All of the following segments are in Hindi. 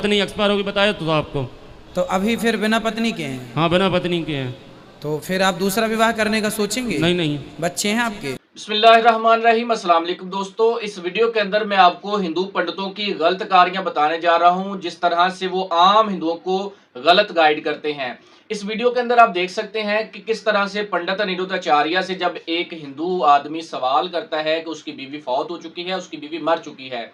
पत्नी एक्सपायर होगी, बताया तो था आपको। तो अभी फिर बिना पत्नी के हैं? हाँ, बिना पत्नी के हैं। तो फिर आप दूसरा विवाह करने का सोचेंगे? नहीं नहीं। बच्चे हैं आपके? बिस्मिल्लाहिर्रहमानिर्रहीम, अस्सलाम वालेकुम दोस्तों। इस वीडियो के अंदर मैं आपको हिंदू पंडितों की गलत कारियां बताने जा रहा हूं, जिस तरह से वो आम हिंदुओं को गलत गाइड करते हैं। इस वीडियो के अंदर आप देख सकते हैं कि किस तरह से पंडित अनिरुद्धाचार्य से जब एक हिंदू आदमी सवाल करता है कि उसकी बीवी फौत हो चुकी है, उसकी बीवी मर चुकी है,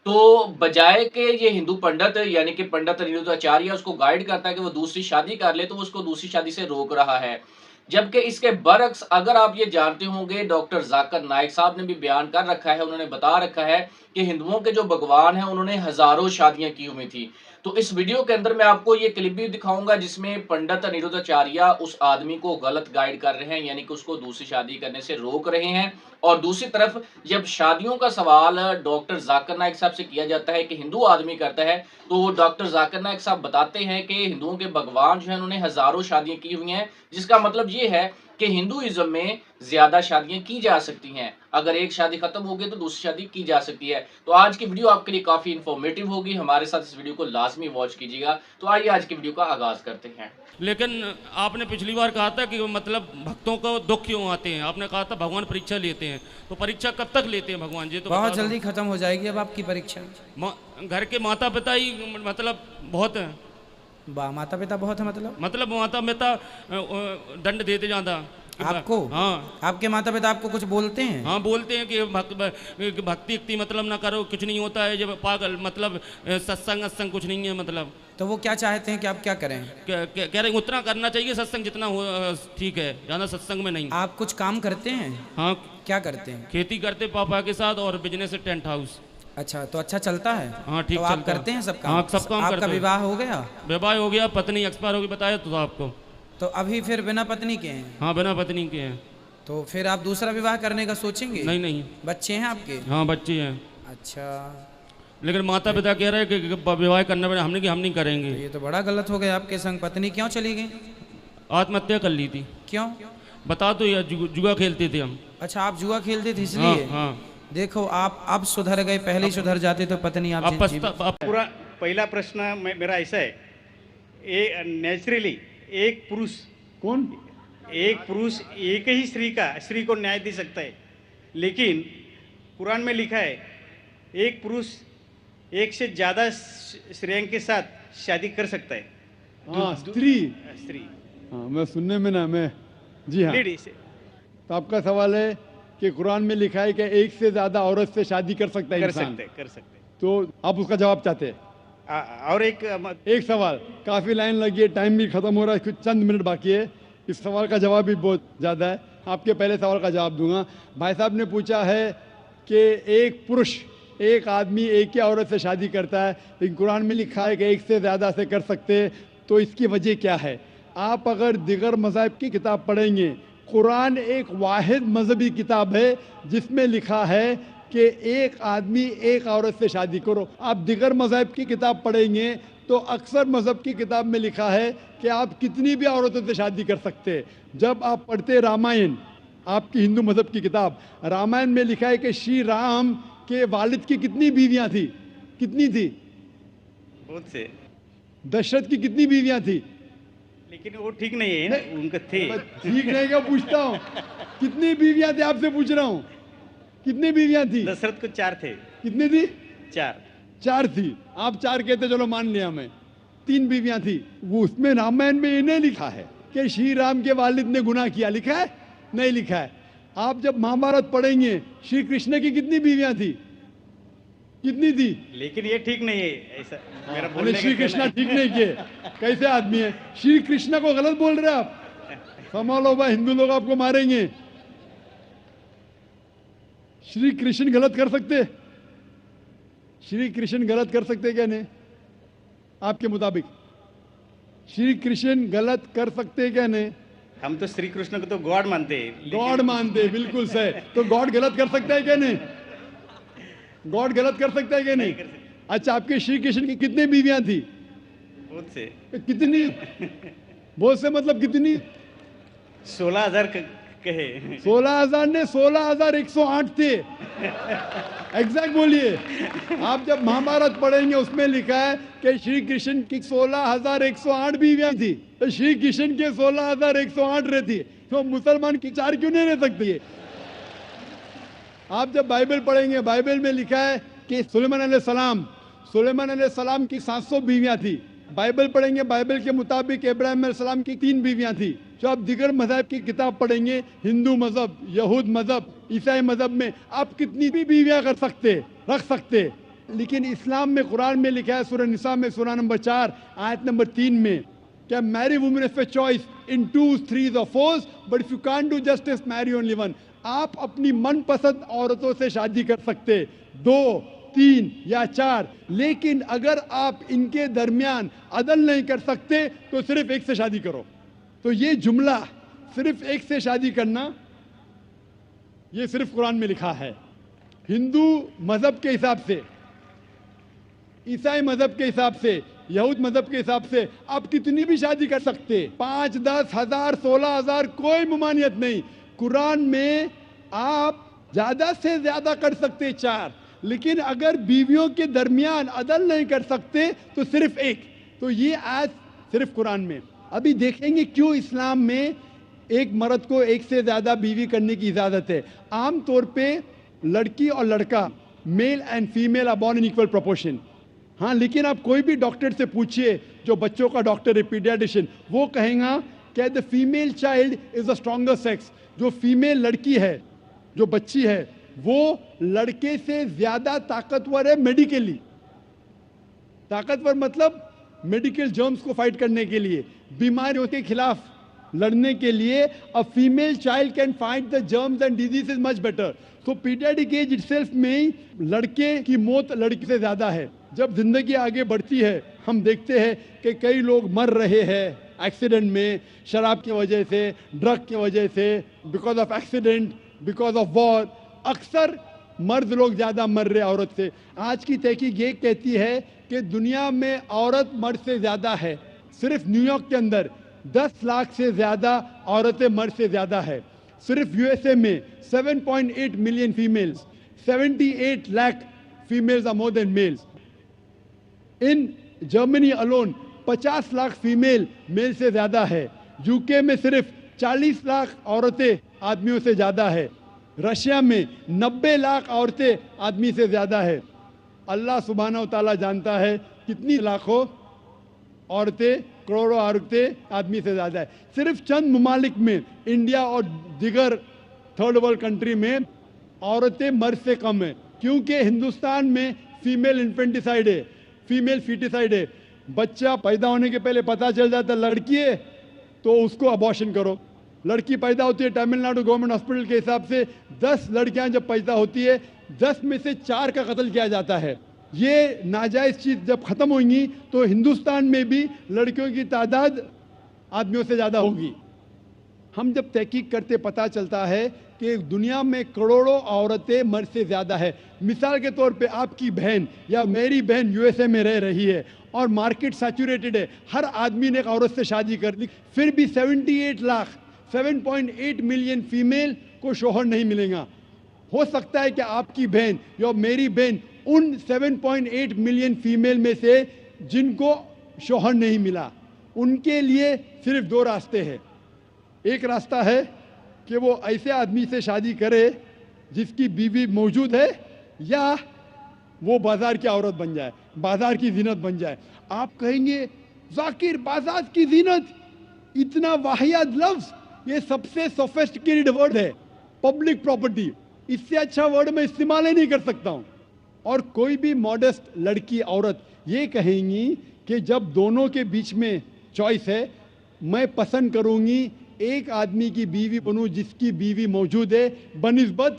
तो बजाय के ये हिंदू पंडित यानी कि पंडित अनिरुद्धाचार्य उसको गाइड करता है कि वो दूसरी शादी कर ले, तो वो उसको दूसरी शादी से रोक रहा है। जबकि इसके बरक्स अगर आप ये जानते होंगे, डॉक्टर जाकिर नाइक साहब ने भी बयान कर रखा है, उन्होंने बता रखा है कि हिंदुओं के जो भगवान हैं उन्होंने हजारों शादियां की हुई थी। तो इस वीडियो के अंदर मैं आपको ये क्लिप भी दिखाऊंगा जिसमें पंडित अनिरुद्धाचार्य उस आदमी को गलत गाइड कर रहे हैं, यानी कि उसको दूसरी शादी करने से रोक रहे हैं। और दूसरी तरफ जब शादियों का सवाल डॉक्टर जाकिर नाइक साहब से किया जाता है कि हिंदू आदमी करता है, तो डॉक्टर जाकिर नाइक साहब बताते हैं कि हिंदुओं के भगवान जो है उन्होंने हजारों शादियां की हुई हैं, जिसका मतलब ये है कि हिंदुइज्म में ज्यादा शादियां की जा सकती हैं। अगर एक शादी खत्म हो गई तो दूसरी शादी की जा सकती है। तो आज की वीडियो आपके लिए काफी इंफॉर्मेटिव होगी, हमारे साथ इस वीडियो को लाजमी वॉच कीजिएगा। तो आइए आज की वीडियो का आगाज करते हैं। लेकिन आपने पिछली बार कहा था कि मतलब भक्तों को दुख क्यों आते हैं, आपने कहा था भगवान परीक्षा लेते हैं, तो परीक्षा कब तक लेते हैं भगवान जी? तो बहुत जल्दी खत्म हो जाएगी अब आपकी परीक्षा। घर के माता पिता ही मतलब बहुत है। माता पिता बहुत है मतलब माता पिता दंड देते ज्यादा आपको? हाँ। आपके माता पिता आपको कुछ बोलते हैं? हाँ, बोलते हैं कि भक्ति इतनी मतलब ना करो, कुछ नहीं होता है, जब पागल मतलब सत्संग कुछ नहीं है मतलब। तो वो क्या चाहते हैं कि आप क्या करें? कह रहे उतना करना चाहिए सत्संग जितना हो ठीक है, ज्यादा सत्संग में नहीं। आप कुछ काम करते हैं? हाँ। क्या करते हैं? खेती करते पापा के साथ, और बिजनेस है टेंट हाउस। अच्छा, तो अच्छा चलता है? हाँ, ठीक तो चलता आप करते हैं सब काम? हाँ, सब काम करते आपका हैं। विवाह हो गया? विवाह हो गया, पत्नी एक्सपायर होगी, बताया तो था आपको। तो अभी फिर बिना पत्नी के हैं? हाँ, बिना पत्नी के हैं। तो फिर आप दूसरा विवाह करने का सोचेंगे? नहीं नहीं। बच्चे हैं आपके? हाँ, बच्चे हैं। अच्छा, लेकिन माता पिता कह रहे हैं कि विवाह करने में हम नहीं करेंगे। तो ये तो बड़ा गलत हो गया आपके संग। पत्नी क्यों चली गई? आत्महत्या कर ली थी। क्यों? बता दो यार, जुआ खेलते थे हम। अच्छा, आप जुआ खेलते थे इसलिए? हाँ। देखो, आप अब सुधर गए, पहले ही सुधर जाते तो पत्नी आप पूरा पहला प्रश्न मेरा ऐसा है, नेचुरली एक पुरुष एक ही स्त्री को न्याय दे सकता है, लेकिन कुरान में लिखा है एक पुरुष एक से ज्यादा स्त्रियों के साथ शादी कर सकता है। हाँ, स्त्री। हाँ, मैं सुनने में ना मैं जी हाँ। लेडीज। तो आपका सवाल है कि कुरान में लिखा है कि एक से ज्यादा औरत से शादी कर सकता है इंसान। कर सकते। तो आप उसका जवाब चाहते हैं? और एक सवाल, काफी लाइन लगी है, टाइम भी खत्म हो रहा है, कुछ चंद मिनट बाकी है। इस सवाल का जवाब भी बहुत ज्यादा है, आपके पहले सवाल का जवाब दूंगा। भाई साहब ने पूछा है कि एक पुरुष एक आदमी एक ही औरत से शादी करता है, लेकिन कुरान में लिखा है कि एक से ज़्यादा से कर सकते, तो इसकी वजह क्या है? आप अगर दिगर मज़हब की किताब पढ़ेंगे, कुरान एक वाहिद मजहबी किताब है जिसमें लिखा है कि एक आदमी एक औरत से शादी करो। आप दिगर मज़हब की किताब पढ़ेंगे तो अक्सर मज़हब की किताब में लिखा है कि आप कितनी भी औरतों से शादी कर सकते। जब आप पढ़ते रामायण, आपकी हिंदू मज़हब की किताब, रामायण में लिखा है कि श्री राम के वालिद की कितनी बीवियां थी? कितनी थी? बहुत से। दशरथ की कितनी बीवियां थी? लेकिन वो ठीक नहीं है ना, उनके थे। ठीक नहीं, क्या पूछता हूँ कितनी बीवियां थी, आपसे पूछ रहा हूँ कितनी बीवियां थी? दशरथ को 4 थे। कितनी थी? 4 थी। आप 4 कहते, चलो मान लिया मैं, 3 बीवियां थी। वो उसमें रामायण में इन्हें लिखा है कि श्री राम के वालिद ने गुनाह किया, लिखा है? नहीं लिखा है। आप जब महाभारत पढ़ेंगे, श्री कृष्ण की कितनी बीवियां थी? कितनी थी? लेकिन ये ठीक नहीं है ऐसा मेरा बोलने। श्री कृष्ण ठीक नहीं किए, कैसे आदमी है? श्री कृष्ण को गलत बोल रहे आप, संभालो भाई, हिंदू लोग आपको मारेंगे। श्री कृष्ण गलत कर सकते? श्री कृष्ण गलत कर सकते क्या नहीं? आपके मुताबिक श्री कृष्ण गलत कर सकते क्या नहीं? हम तो श्री कृष्ण को तो गॉड मानते हैं। गॉड मानते, बिल्कुल सही। तो गॉड गलत कर सकता है क्या नहीं? गॉड गलत कर सकता है क्या नहीं? अच्छा, आपके श्री कृष्ण की कितनी बीवियां थी? बहुत से। कितनी? बहुत से मतलब कितनी? 16,000 कहे। 16,000 ने 16,108 थे। एग्जैक्ट बोलिए। आप जब महाभारत पढ़ेंगे उसमें लिखा है कि श्री कृष्ण की 16,108 बीवियां थी, तो श्री कृष्ण के 16,108 रहती, तो मुसलमान की 4 क्यों नहीं रह सकती है? आप जब बाइबल पढ़ेंगे, बाइबल में लिखा है कि सुलेमान अलैहिस्सलाम की 700 बीवियां थी। बाइबल पढ़ेंगे, बाइबल के मुताबिक इब्राहिम अलैहिस्सलाम की 3 बीवियां थी। जो आप दिगर मजहब की किताब पढ़ेंगे, हिंदू मजहब, यहूद मजहब, ईसाई मजहब में आप कितनी भी बीवियां रख सकते, लेकिन इस्लाम में, कुरान में लिखा है सूरह निसा में सूरह नंबर 4 आयत नंबर 3 में, क्या marry women of choice in 2, 3 or 4, but if you can't do justice marry only one. आप अपनी मनपसंद औरतों से शादी कर सकते, 2, 3 या 4, लेकिन अगर आप इनके दरमियान अदल नहीं कर सकते तो सिर्फ एक से शादी करो। तो ये जुमला सिर्फ एक से शादी करना, ये सिर्फ कुरान में लिखा है। हिंदू मजहब के हिसाब से, ईसाई मजहब के हिसाब से, यहूद मजहब के हिसाब से आप कितनी भी शादी कर सकते, 5, 10, 1000, 16,000, कोई ममानियत नहीं। कुरान में आप ज्यादा से ज्यादा कर सकते 4, लेकिन अगर बीवियों के दरमियान अदल नहीं कर सकते तो सिर्फ एक। तो ये आज सिर्फ कुरान में। अभी देखेंगे क्यों इस्लाम में एक मर्द को एक से ज्यादा बीवी करने की इजाजत है। आम तौर पे लड़की और लड़का, male and female are born in equal proportion. हाँ, लेकिन आप कोई भी डॉक्टर से पूछिए, जो बच्चों का डॉक्टर है, पीडियाट्रिशियन, वो कहेगा कि the female child is the stronger sex. जो फीमेल लड़की है, जो बच्ची है, वो लड़के से ज्यादा ताकतवर है मेडिकली। ताकतवर मतलब मेडिकल जर्म्स को फाइट करने के लिए, बीमारियों के खिलाफ लड़ने के लिए। A female child can fight the germs and diseases much better. तो पीडियाट्रिक एज इटसेल्फ में लड़के की मौत लड़की से ज्यादा है। जब जिंदगी आगे बढ़ती है, हम देखते हैं कि कई लोग मर रहे हैं एक्सीडेंट में, शराब की वजह से, ड्रग की वजह से, because of accident, because of war. अक्सर मर्द लोग ज्यादा मर रहे औरत से। आज की तहकीक ये कहती है कि दुनिया में औरत मर्द से ज्यादा है। सिर्फ न्यूयॉर्क के अंदर 10 लाख से ज्यादा औरतें मर्द से ज्यादा है। सिर्फ यूएसए में 7.8 million females, 78 lakh females are more than males. In Germany alone 50 lakh female male से ज्यादा है। यूके में सिर्फ 40 लाख औरतें आदमियों से ज्यादा है। रशिया में 90 लाख औरतें आदमी से ज्यादा है। अल्लाह सुब्हानहू तआला जानता है कितनी लाखों औरतें, करोड़ों औरतें आदमी से ज्यादा है। सिर्फ चंद ममालिक में, इंडिया और दिगर थर्ड वर्ल्ड कंट्री में, औरतें मर्द से कम है। क्योंकि हिंदुस्तान में फीमेल इन्फेंटिसाइड है, फीमेल फीटिसाइड है। बच्चा पैदा होने के पहले पता चल जाता लड़की है तो उसको अबॉर्शन करो। लड़की पैदा होती है, तमिलनाडु गवर्नमेंट हॉस्पिटल के हिसाब से 10 लड़कियां जब पैदा होती है, 10 में से 4 का कत्ल किया जाता है। ये नाजायज चीज जब खत्म होंगी तो हिंदुस्तान में भी लड़कियों की तादाद आदमियों से ज्यादा होगी। हम जब तहकीक करते पता चलता है कि दुनिया में करोड़ों औरतें मर्द से ज्यादा है। मिसाल के तौर पे आपकी बहन या मेरी बहन यूएसए में रह रही है और मार्केट सैचुरेटेड है, हर आदमी ने एक औरत से शादी कर ली, फिर भी 78 लाख 7.8 मिलियन फीमेल को शोहर नहीं मिलेगा। हो सकता है कि आपकी बहन या मेरी बहन उन 7.8 मिलियन फीमेल में से जिनको शोहर नहीं मिला, उनके लिए सिर्फ 2 रास्ते हैं। एक रास्ता है कि वो ऐसे आदमी से शादी करे जिसकी बीवी मौजूद है, या वो बाजार की औरत बन जाए, बाजार की जीनत बन जाए। आप कहेंगे जाकिर बाजार की जीनत, इतना वाहियात लफ्ज, ये सबसे सोफिस्टिकेटेड वर्ड है, पब्लिक प्रॉपर्टी। इससे अच्छा वर्ड मैं इस्तेमाल ही नहीं कर सकता हूं। और कोई भी मॉडेस्ट लड़की, औरत ये कहेंगी कि जब दोनों के बीच में चॉइस है, मैं पसंद करूंगी एक आदमी की बीवी बनूं जिसकी बीवी मौजूद है, बनिस्बत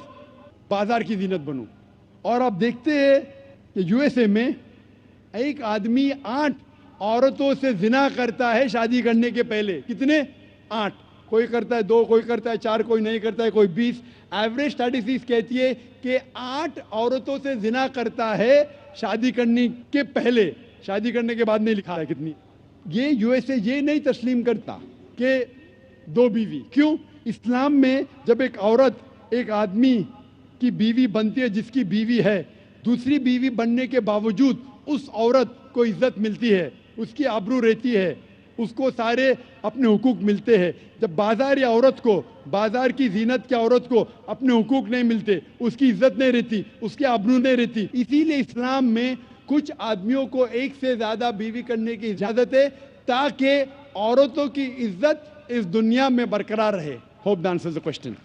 बाजार की जीनत बनूं। और आप देखते हैं कि यूएसए में एक आदमी 8 औरतों से जिना करता है शादी करने के पहले। कितने? 8। कोई करता है 2, कोई करता है 4, कोई नहीं करता है, कोई 20। एवरेज स्टैटिस्टिक्स कहती है कि 8 औरतों से जिना करता है शादी करने के पहले। शादी करने के बाद नहीं लिखा है कितनी। ये यूएसए ये नहीं तस्लीम करता कि 2 बीवी। क्यों? इस्लाम में जब एक औरत एक आदमी की बीवी बनती है, जिसकी बीवी है, दूसरी बीवी बनने के बावजूद उस औरत को इज्जत मिलती है, उसकी आबरू रहती है, उसको सारे अपने हुकूक मिलते हैं। जब बाजार औरत को, बाजार की जीनत की औरत को अपने हुकूक नहीं मिलते, उसकी इज्जत नहीं रहती, उसकी आबरू नहीं रहती। इसीलिए इस्लाम में कुछ आदमियों को एक से ज्यादा बीवी करने की इजाजत है, ताकि औरतों की इज्जत इस दुनिया में बरकरार रहे। Hope that answers the question.